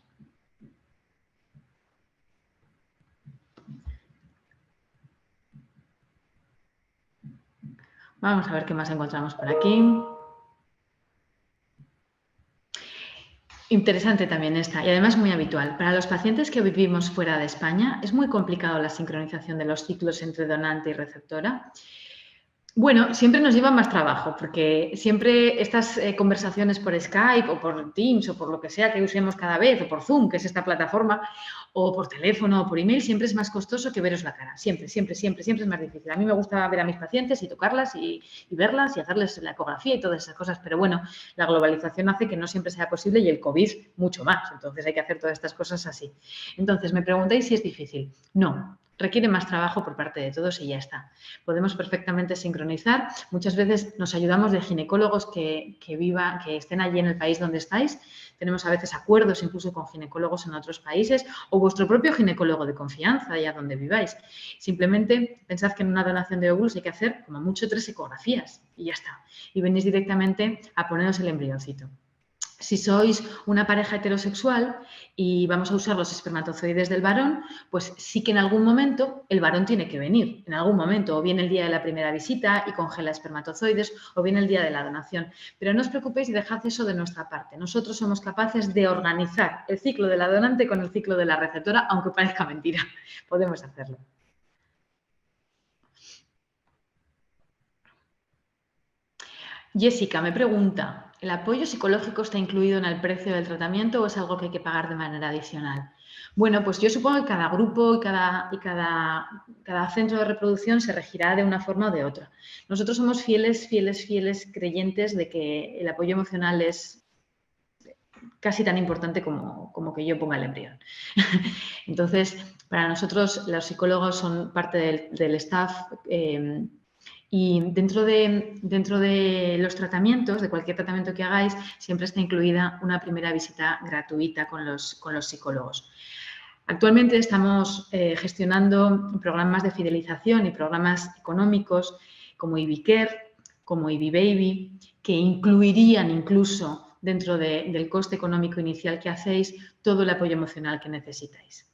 Vamos a ver qué más encontramos por aquí. Interesante también esta y además muy habitual. Para los pacientes que vivimos fuera de España es muy complicado la sincronización de los ciclos entre donante y receptora. Bueno, siempre nos lleva más trabajo, porque siempre estas conversaciones por Skype o por Teams o por lo que sea que usemos cada vez, o por Zoom, que es esta plataforma, o por teléfono o por email, siempre es más costoso que veros la cara. Siempre, siempre, siempre, siempre es más difícil. A mí me gusta ver a mis pacientes y tocarlas y verlas y hacerles la ecografía y todas esas cosas, pero bueno, la globalización hace que no siempre sea posible y el COVID mucho más. Entonces hay que hacer todas estas cosas así. Entonces, me preguntáis si es difícil. No, requiere más trabajo por parte de todos y ya está. Podemos perfectamente sincronizar. Muchas veces nos ayudamos de ginecólogos que estén allí en el país donde estáis. Tenemos a veces acuerdos incluso con ginecólogos en otros países o vuestro propio ginecólogo de confianza allá donde viváis. Simplemente pensad que en una donación de óvulos hay que hacer como mucho 3 ecografías y ya está. Y venís directamente a poneros el embrioncito. Si sois una pareja heterosexual y vamos a usar los espermatozoides del varón, pues sí que en algún momento el varón tiene que venir, en algún momento, o bien el día de la primera visita y congela espermatozoides, o bien el día de la donación. Pero no os preocupéis y dejad eso de nuestra parte. Nosotros somos capaces de organizar el ciclo de la donante con el ciclo de la receptora, aunque parezca mentira. Podemos hacerlo. Jessica me pregunta, ¿el apoyo psicológico está incluido en el precio del tratamiento o es algo que hay que pagar de manera adicional? Bueno, pues yo supongo que cada grupo y cada centro de reproducción se regirá de una forma o de otra. Nosotros somos fieles creyentes de que el apoyo emocional es casi tan importante como que yo ponga el embrión. Entonces, para nosotros los psicólogos son parte del staff y dentro de los tratamientos, de cualquier tratamiento que hagáis, siempre está incluida una primera visita gratuita con los psicólogos. Actualmente estamos gestionando programas de fidelización y programas económicos como IbiCare, como IbiBaby, que incluirían incluso dentro del coste económico inicial que hacéis todo el apoyo emocional que necesitáis.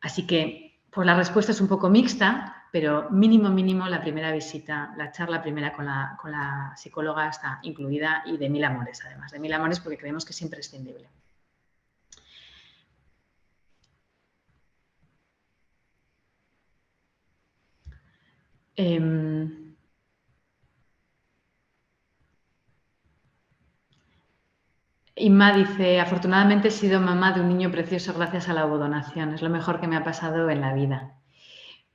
Así que, pues la respuesta es un poco mixta, pero mínimo la primera visita, la charla primera con la psicóloga está incluida y de 1000 amores, además, de 1000 amores porque creemos que es imprescindible. Inma dice, afortunadamente he sido mamá de un niño precioso gracias a la ovodonación. Es lo mejor que me ha pasado en la vida.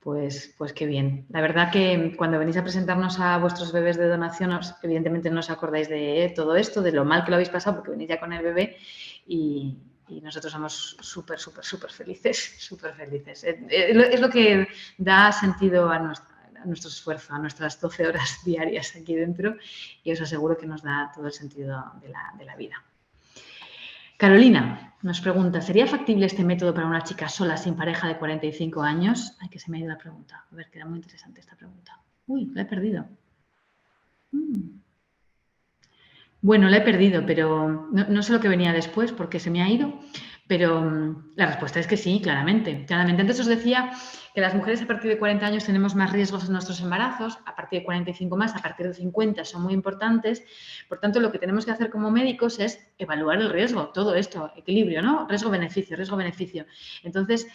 Pues qué bien. La verdad que cuando venís a presentarnos a vuestros bebés de donación, evidentemente no os acordáis de todo esto, de lo mal que lo habéis pasado, porque venís ya con el bebé y nosotros somos súper felices, súper felices. Es lo que da sentido a nuestro esfuerzo, a nuestras 12 horas diarias aquí dentro y os aseguro que nos da todo el sentido de la vida. Carolina nos pregunta, ¿sería factible este método para una chica sola sin pareja de 45 años? Ay, que se me ha ido la pregunta. A ver, que era muy interesante esta pregunta. Uy, la he perdido. Bueno, la he perdido, pero no sé lo que venía después porque se me ha ido. Pero la respuesta es que sí, claramente. Claramente. Antes os decía que las mujeres a partir de 40 años tenemos más riesgos en nuestros embarazos, a partir de 45 más, a partir de 50 son muy importantes. Por tanto, lo que tenemos que hacer como médicos es evaluar el riesgo, todo esto, equilibrio, ¿no? Riesgo-beneficio, riesgo-beneficio. Entonces,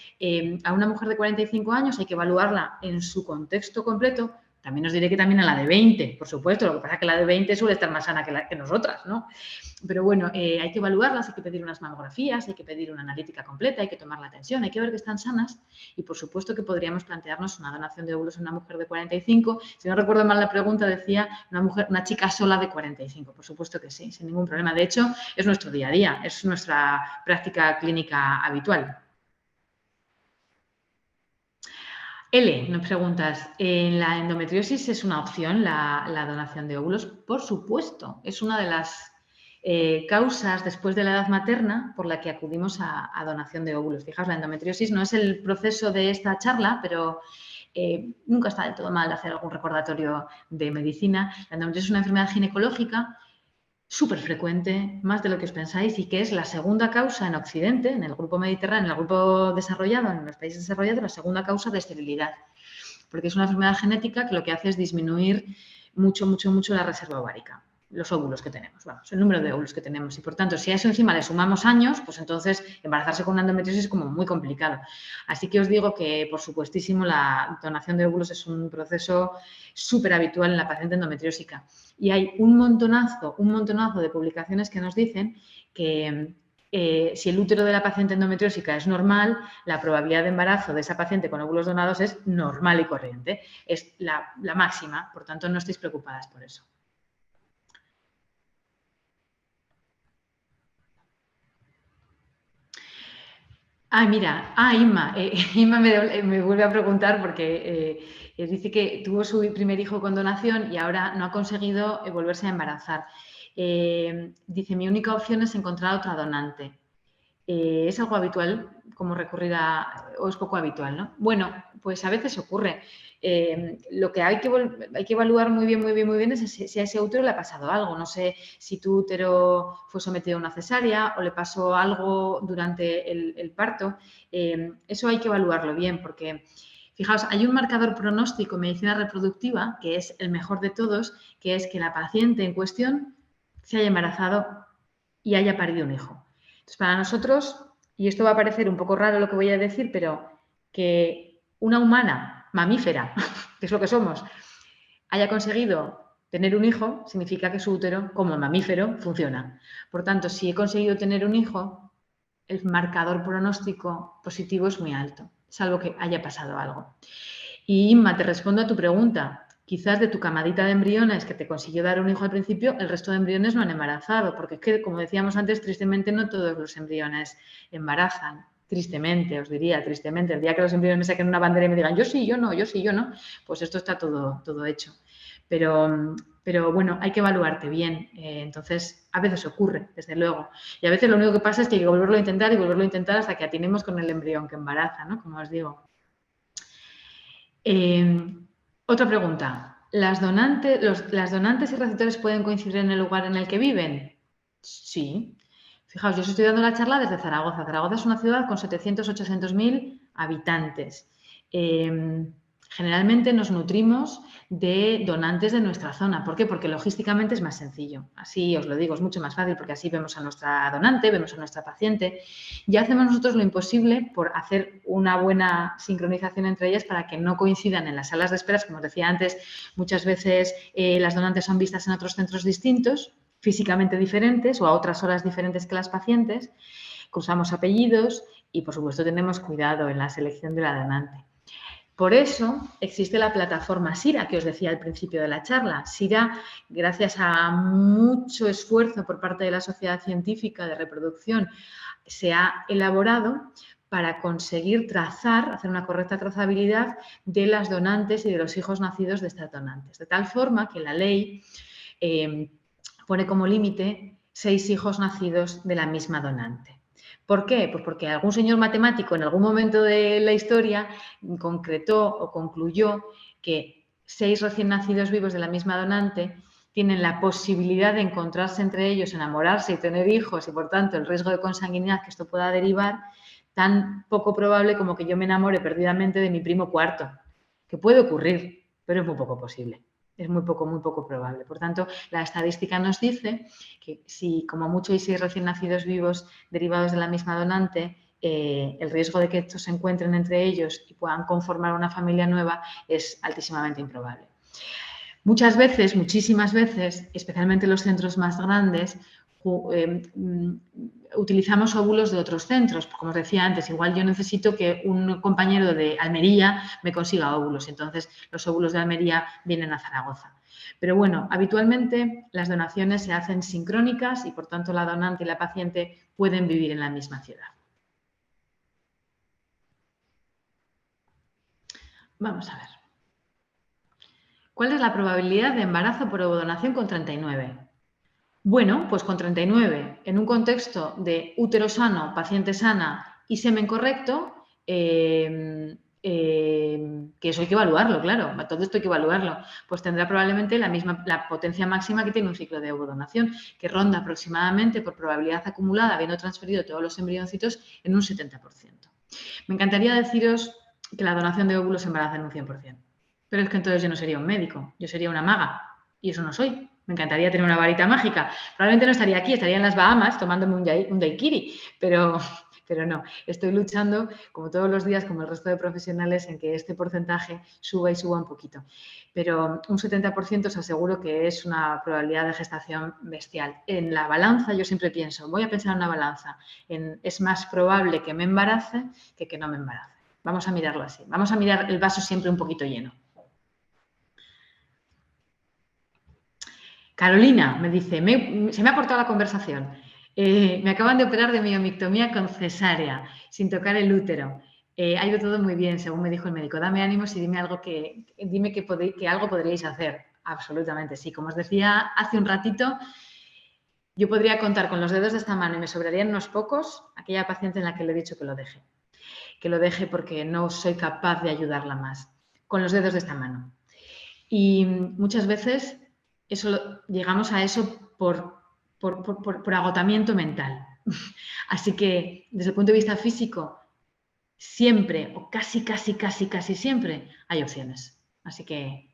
a una mujer de 45 años hay que evaluarla en su contexto completo. También os diré que también a la de 20, por supuesto, lo que pasa es que la de 20 suele estar más sana que nosotras, ¿no? Pero bueno, hay que evaluarlas, hay que pedir unas mamografías, hay que pedir una analítica completa, hay que tomar la tensión, hay que ver que están sanas y por supuesto que podríamos plantearnos una donación de óvulos a una mujer de 45. Si no recuerdo mal la pregunta, decía una chica sola de 45. Por supuesto que sí, sin ningún problema. De hecho, es nuestro día a día, es nuestra práctica clínica habitual. L, nos preguntas, ¿en la endometriosis es una opción la donación de óvulos? Por supuesto, es una de las causas después de la edad materna por la que acudimos a donación de óvulos. Fijaos, la endometriosis no es el proceso de esta charla, pero nunca está del todo mal hacer algún recordatorio de medicina. La endometriosis es una enfermedad ginecológica súper frecuente, más de lo que os pensáis, y que es la segunda causa en Occidente, en el grupo mediterráneo, en el grupo desarrollado, en los países desarrollados, la segunda causa de esterilidad. Porque es una enfermedad genética que lo que hace es disminuir mucho la reserva ovárica. los óvulos que tenemos, vamos, el número de óvulos que tenemos. Y por tanto, si a eso encima le sumamos años, pues entonces embarazarse con una endometriosis es como muy complicado. Así que os digo que, por supuestísimo, la donación de óvulos es un proceso súper habitual en la paciente endometriósica. Y hay un montonazo de publicaciones que nos dicen que si el útero de la paciente endometriósica es normal, la probabilidad de embarazo de esa paciente con óvulos donados es normal y corriente. Es la máxima, por tanto, no estéis preocupadas por eso. Mira, Inma me vuelve a preguntar porque dice que tuvo su primer hijo con donación y ahora no ha conseguido volverse a embarazar. Dice, mi única opción es encontrar otra donante. ¿Es algo habitual como recurrir o es poco habitual, ¿no? Bueno, pues a veces ocurre. Lo que hay que evaluar muy bien es si a ese útero le ha pasado algo. No sé si tu útero fue sometido a una cesárea o le pasó algo durante el parto. Eso hay que evaluarlo bien porque, fijaos, hay un marcador pronóstico en medicina reproductiva que es el mejor de todos, que es que la paciente en cuestión se haya embarazado y haya parido un hijo. Entonces, para nosotros, y esto va a parecer un poco raro lo que voy a decir, pero que una humana mamífera, que es lo que somos, haya conseguido tener un hijo, significa que su útero, como mamífero, funciona. Por tanto, si he conseguido tener un hijo, el marcador pronóstico positivo es muy alto, salvo que haya pasado algo. Y Inma, te respondo a tu pregunta. Quizás de tu camadita de embriones que te consiguió dar un hijo al principio, el resto de embriones no han embarazado, porque es que, como decíamos antes, tristemente no todos los embriones embarazan. Tristemente, os diría, tristemente. El día que los embriones me saquen una bandera y me digan yo sí, yo no, yo sí, yo no, pues esto está todo hecho. Pero bueno, hay que evaluarte bien. Entonces, a veces ocurre, desde luego. Y a veces lo único que pasa es que hay que volverlo a intentar y volverlo a intentar hasta que atinemos con el embrión que embaraza, ¿no? Como os digo. Otra pregunta. ¿Las donantes y receptores pueden coincidir en el lugar en el que viven? Sí. Fijaos, yo os estoy dando la charla desde Zaragoza. Zaragoza es una ciudad con 700-800.000 habitantes. Generalmente nos nutrimos de donantes de nuestra zona. ¿Por qué? Porque logísticamente es más sencillo. Así os lo digo, es mucho más fácil porque así vemos a nuestra donante, vemos a nuestra paciente y hacemos nosotros lo imposible por hacer una buena sincronización entre ellas para que no coincidan en las salas de espera. Como os decía antes, muchas veces las donantes son vistas en otros centros distintos, físicamente diferentes o a otras horas diferentes que las pacientes. Cruzamos apellidos y, por supuesto, tenemos cuidado en la selección de la donante. Por eso existe la plataforma SIRA, que os decía al principio de la charla. SIRA, gracias a mucho esfuerzo por parte de la Sociedad Científica de Reproducción, se ha elaborado para conseguir hacer una correcta trazabilidad de las donantes y de los hijos nacidos de estas donantes. De tal forma que la ley pone como límite 6 hijos nacidos de la misma donante. ¿Por qué? Pues porque algún señor matemático en algún momento de la historia concretó o concluyó que 6 recién nacidos vivos de la misma donante tienen la posibilidad de encontrarse entre ellos, enamorarse y tener hijos y, por tanto, el riesgo de consanguinidad que esto pueda derivar, tan poco probable como que yo me enamore perdidamente de mi primo cuarto, que puede ocurrir, pero es muy poco posible. Es muy poco probable. Por tanto, la estadística nos dice que si como mucho hay 6 recién nacidos vivos derivados de la misma donante, el riesgo de que estos se encuentren entre ellos y puedan conformar una familia nueva es altísimamente improbable. Muchas veces, muchísimas veces, especialmente en los centros más grandes, utilizamos óvulos de otros centros. Como os decía antes, igual yo necesito que un compañero de Almería me consiga óvulos. Entonces, los óvulos de Almería vienen a Zaragoza. Pero bueno, habitualmente las donaciones se hacen sincrónicas y, por tanto, la donante y la paciente pueden vivir en la misma ciudad. Vamos a ver. ¿Cuál es la probabilidad de embarazo por ovodonación con 39? Bueno, pues con 39, en un contexto de útero sano, paciente sana y semen correcto, que eso hay que evaluarlo, claro, todo esto hay que evaluarlo, pues tendrá probablemente la potencia máxima que tiene un ciclo de ovodonación, que ronda aproximadamente por probabilidad acumulada, habiendo transferido todos los embrioncitos, en un 70%. Me encantaría deciros que la donación de óvulos embaraza en un 100%, pero es que entonces yo no sería un médico, yo sería una maga, y eso no soy. Me encantaría tener una varita mágica. Probablemente no estaría aquí, estaría en las Bahamas tomándome un daiquiri, pero no. Estoy luchando, como todos los días, como el resto de profesionales, en que este porcentaje suba y suba un poquito. Pero un 70% os aseguro que es una probabilidad de gestación bestial. En la balanza yo siempre pienso, voy a pensar en una balanza, es más probable que me embarace que no me embarace. Vamos a mirarlo así. Vamos a mirar el vaso siempre un poquito lleno. Carolina me dice, se me ha cortado la conversación. Me acaban de operar de miomictomía con cesárea, sin tocar el útero. Ha ido todo muy bien, según me dijo el médico. Dame ánimos y dime que algo podríais hacer. Absolutamente, sí. Como os decía hace un ratito, yo podría contar con los dedos de esta mano y me sobrarían unos pocos aquella paciente en la que le he dicho que lo deje. Que lo deje porque no soy capaz de ayudarla más. Con los dedos de esta mano. Y muchas veces llegamos a eso por agotamiento mental. Así que, desde el punto de vista físico, siempre, o casi siempre, hay opciones. Así que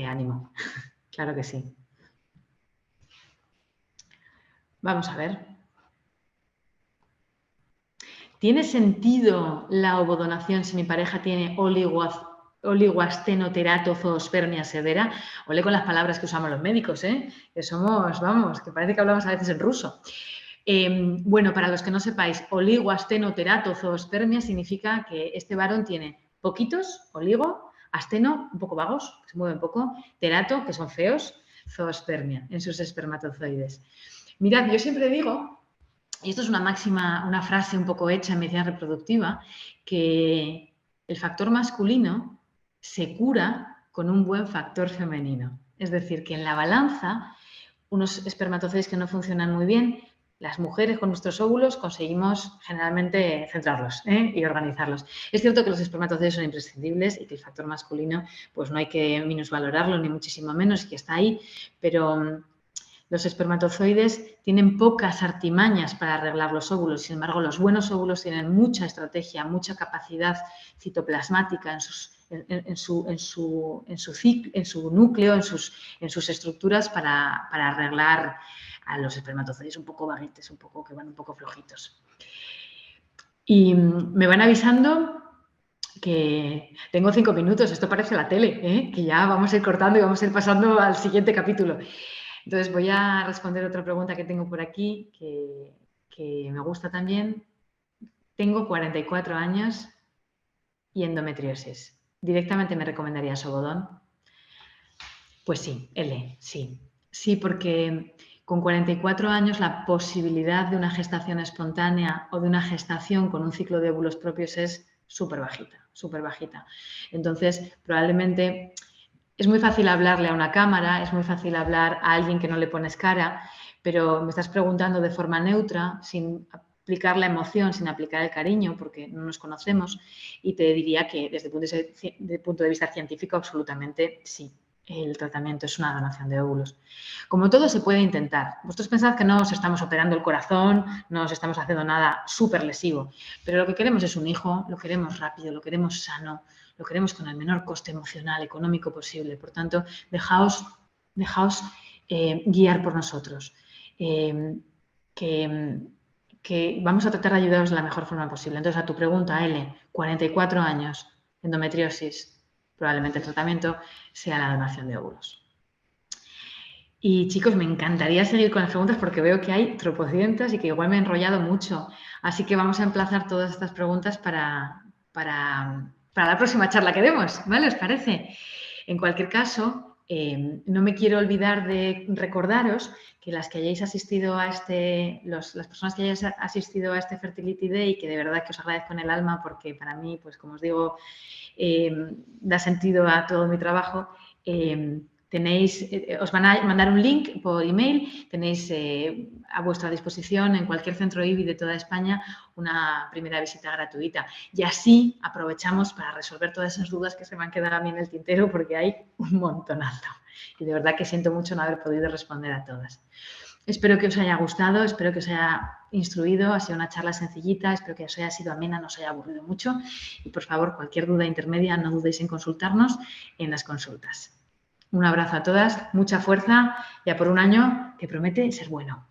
ánimo. Claro que sí. Vamos a ver. ¿Tiene sentido la ovodonación si mi pareja tiene oligoastenoteratozoospermia severa? Olé con las palabras que usamos los médicos, que somos, vamos, que parece que hablamos a veces en ruso. Bueno, para los que no sepáis, oligoastenoteratozoospermia significa que este varón tiene poquitos, oligo, asteno, un poco vagos, que se mueven poco, terato, que son feos, zoospermia, en sus espermatozoides. Mirad, yo siempre digo, y esto es una frase un poco hecha en medicina reproductiva, que el factor masculino se cura con un buen factor femenino. Es decir, que en la balanza, unos espermatozoides que no funcionan muy bien, las mujeres con nuestros óvulos conseguimos generalmente centrarlos y organizarlos. Es cierto que los espermatozoides son imprescindibles y que el factor masculino pues no hay que minusvalorarlo ni muchísimo menos, que está ahí, pero los espermatozoides tienen pocas artimañas para arreglar los óvulos. Sin embargo, los buenos óvulos tienen mucha estrategia, mucha capacidad citoplasmática en su núcleo, en sus estructuras para arreglar a los espermatozoides un poco vaguetes, que van un poco flojitos. Y me van avisando que tengo 5 minutos. Esto parece la tele, que ya vamos a ir cortando y vamos a ir pasando al siguiente capítulo. Entonces voy a responder otra pregunta que tengo por aquí, que me gusta también. Tengo 44 años y endometriosis. ¿Directamente me recomendaría Sogodón? Pues sí, L, sí. Sí, porque con 44 años la posibilidad de una gestación espontánea o de una gestación con un ciclo de óvulos propios es súper bajita, súper bajita. Entonces, probablemente es muy fácil hablarle a una cámara, es muy fácil hablar a alguien que no le pones cara, pero me estás preguntando de forma neutra, sin aplicar la emoción, sin aplicar el cariño, porque no nos conocemos, y te diría que desde el punto de vista científico absolutamente sí. El tratamiento es una donación de óvulos. Como todo se puede intentar. Vosotros pensad que no os estamos operando el corazón, no os estamos haciendo nada súper lesivo, pero lo que queremos es un hijo, lo queremos rápido, lo queremos sano, lo queremos con el menor coste emocional, económico posible. Por tanto, dejaos guiar por nosotros. Que vamos a tratar de ayudaros de la mejor forma posible. Entonces, a tu pregunta, L, 44 años, endometriosis, probablemente el tratamiento sea la donación de óvulos. Y chicos, me encantaría seguir con las preguntas porque veo que hay tropocientas y que igual me he enrollado mucho. Así que vamos a emplazar todas estas preguntas para la próxima charla que demos, ¿vale? ¿Os parece? En cualquier caso, no me quiero olvidar de recordaros que las que hayáis asistido a las personas que hayáis asistido a este Fertility Day, que de verdad que os agradezco en el alma porque para mí, pues como os digo, da sentido a todo mi trabajo. Os van a mandar un link por email, tenéis a vuestra disposición en cualquier centro IBI de toda España una primera visita gratuita. Y así aprovechamos para resolver todas esas dudas que se me han quedado a mí en el tintero porque hay un montonazo. Y de verdad que siento mucho no haber podido responder a todas. Espero que os haya gustado, espero que os haya instruido, ha sido una charla sencillita, espero que os haya sido amena, no os haya aburrido mucho y por favor cualquier duda intermedia no dudéis en consultarnos en las consultas. Un abrazo a todas, mucha fuerza y a por un año que promete ser bueno.